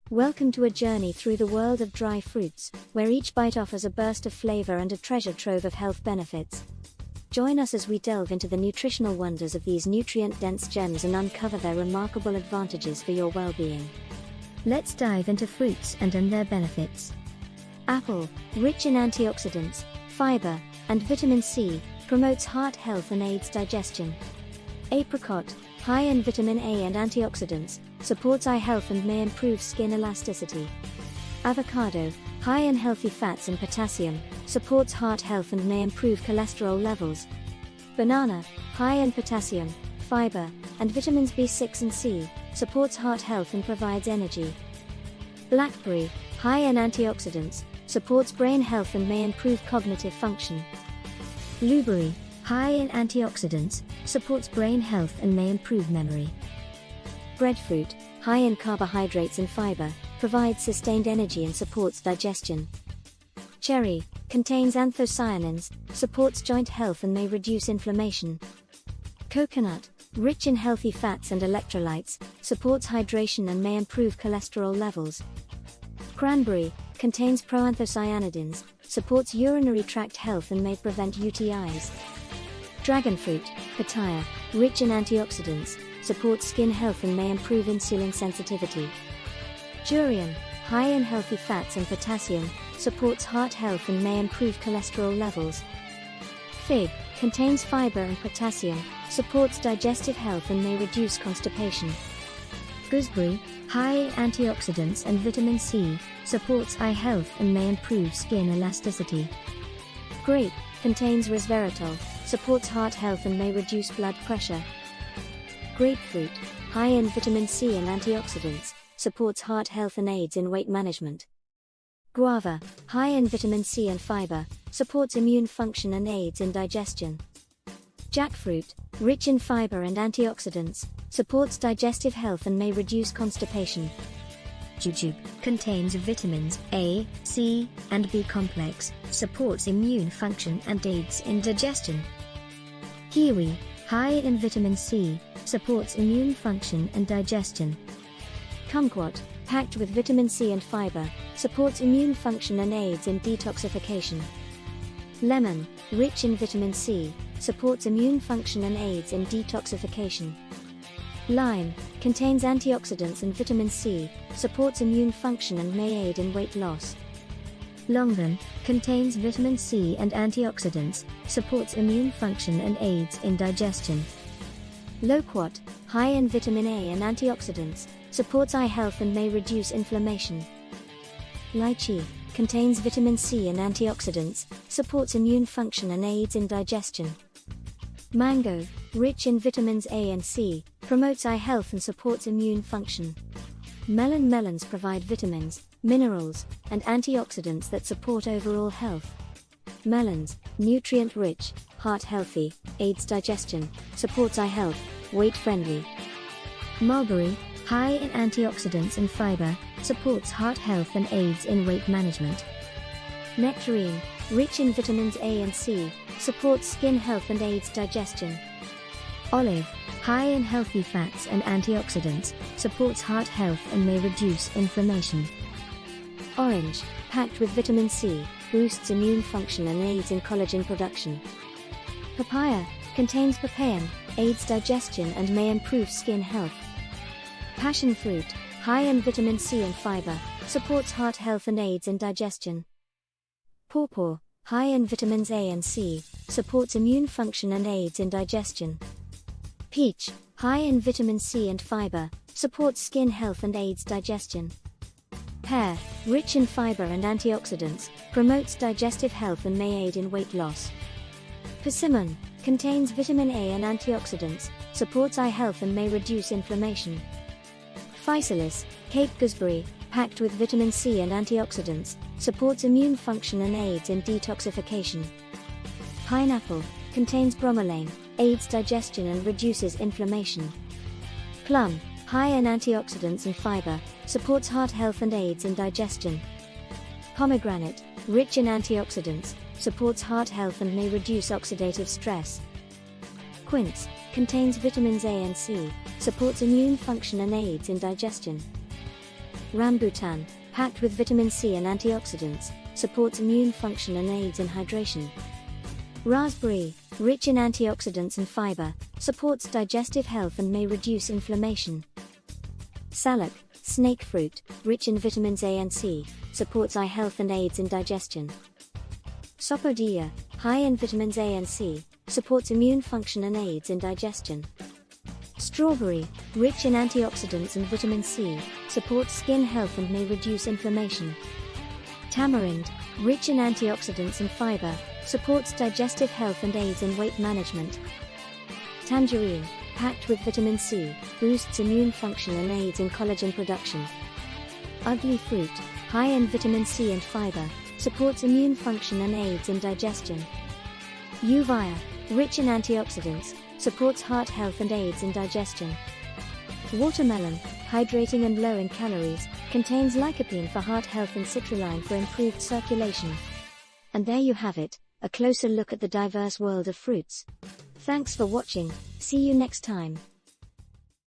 Welcome to a journey through the world of dry fruits, where each bite offers a burst of flavor and a treasure trove of health benefits. Join us as we delve into the nutritional wonders of these nutrient-dense gems and uncover their remarkable advantages for your well-being. Let's dive into fruits and their benefits. Apple, rich in antioxidants, fiber, and vitamin C, promotes heart health and aids digestion. Apricot, high in vitamin A and antioxidants, supports eye health and may improve skin elasticity. Avocado, high in healthy fats and potassium, supports heart health and may improve cholesterol levels. Banana, high in potassium, fiber, and vitamins B6 and C, supports heart health and provides energy. Blackberry, high in antioxidants, supports brain health and may improve cognitive function. Blueberry, high in antioxidants, supports brain health and may improve memory. Breadfruit, high in carbohydrates and fiber, provides sustained energy and supports digestion. Cherry, contains anthocyanins, supports joint health and may reduce inflammation. Coconut, rich in healthy fats and electrolytes, supports hydration and may improve cholesterol levels. Cranberry, contains proanthocyanidins, supports urinary tract health and may prevent UTIs. Dragonfruit, papaya, rich in antioxidants, supports skin health and may improve insulin sensitivity. Durian, high in healthy fats and potassium, supports heart health and may improve cholesterol levels. Fig, contains fiber and potassium, supports digestive health and may reduce constipation. Gooseberry, high in antioxidants and vitamin C, supports eye health and may improve skin elasticity. Grape, contains resveratrol, supports heart health and may reduce blood pressure. Grapefruit, high in vitamin C and antioxidants, supports heart health and aids in weight management. Guava, high in vitamin C and fiber, supports immune function and aids in digestion. Jackfruit, rich in fiber and antioxidants, supports digestive health and may reduce constipation. Jujube, contains vitamins A, C, and B complex, supports immune function and aids in digestion. Kiwi, high in vitamin C, supports immune function and digestion. Kumquat, packed with vitamin C and fiber, supports immune function and aids in detoxification. Lemon, rich in vitamin C, supports immune function and aids in detoxification. Lime, contains antioxidants and vitamin C, supports immune function and may aid in weight loss. Longan, contains vitamin C and antioxidants, supports immune function and aids in digestion. Loquat, high in vitamin A and antioxidants, supports eye health and may reduce inflammation. Lychee, contains vitamin C and antioxidants, supports immune function and aids in digestion. Mango, rich in vitamins A and C, promotes eye health and supports immune function. Melons provide vitamins, minerals, and antioxidants that support overall health. Melons, nutrient-rich, heart-healthy, aids digestion, supports eye health, weight-friendly. Mulberry, high in antioxidants and fiber, supports heart health and aids in weight management. Nectarine, rich in vitamins A and C, supports skin health and aids digestion. Olive, high in healthy fats and antioxidants, supports heart health and may reduce inflammation. Orange, packed with vitamin C, boosts immune function and aids in collagen production. Papaya, contains papain, aids digestion and may improve skin health. Passion fruit, high in vitamin C and fiber, supports heart health and aids in digestion. Pawpaw, high in vitamins A and C, supports immune function and aids in digestion. Peach, high in vitamin C and fiber, supports skin health and aids digestion. Pear, rich in fiber and antioxidants, promotes digestive health and may aid in weight loss. Persimmon, contains vitamin A and antioxidants, supports eye health and may reduce inflammation. Physalis, Cape gooseberry, packed with vitamin C and antioxidants, supports immune function and aids in detoxification. Pineapple, contains bromelain, aids digestion and reduces inflammation. Plum, high in antioxidants and fiber, supports heart health and aids in digestion. Pomegranate, rich in antioxidants, supports heart health and may reduce oxidative stress. Quince, contains vitamins A and C, supports immune function and aids in digestion. Rambutan, packed with vitamin C and antioxidants, supports immune function and aids in hydration. Raspberry, rich in antioxidants and fiber, supports digestive health and may reduce inflammation. Salak, snake fruit, rich in vitamins A and C, supports eye health and aids in digestion. Sapodilla, high in vitamins A and C, supports immune function and aids in digestion. Strawberry, rich in antioxidants and vitamin C, supports skin health and may reduce inflammation. Tamarind, rich in antioxidants and fiber, supports digestive health and aids in weight management. Tangerine, packed with vitamin C, boosts immune function and aids in collagen production. Ugly fruit, high in vitamin C and fiber, supports immune function and aids in digestion. Uvea, rich in antioxidants, supports heart health and aids in digestion. Watermelon, hydrating and low in calories, contains lycopene for heart health and citrulline for improved circulation. And there you have it, a closer look at the diverse world of fruits. Thanks for watching, see you next time.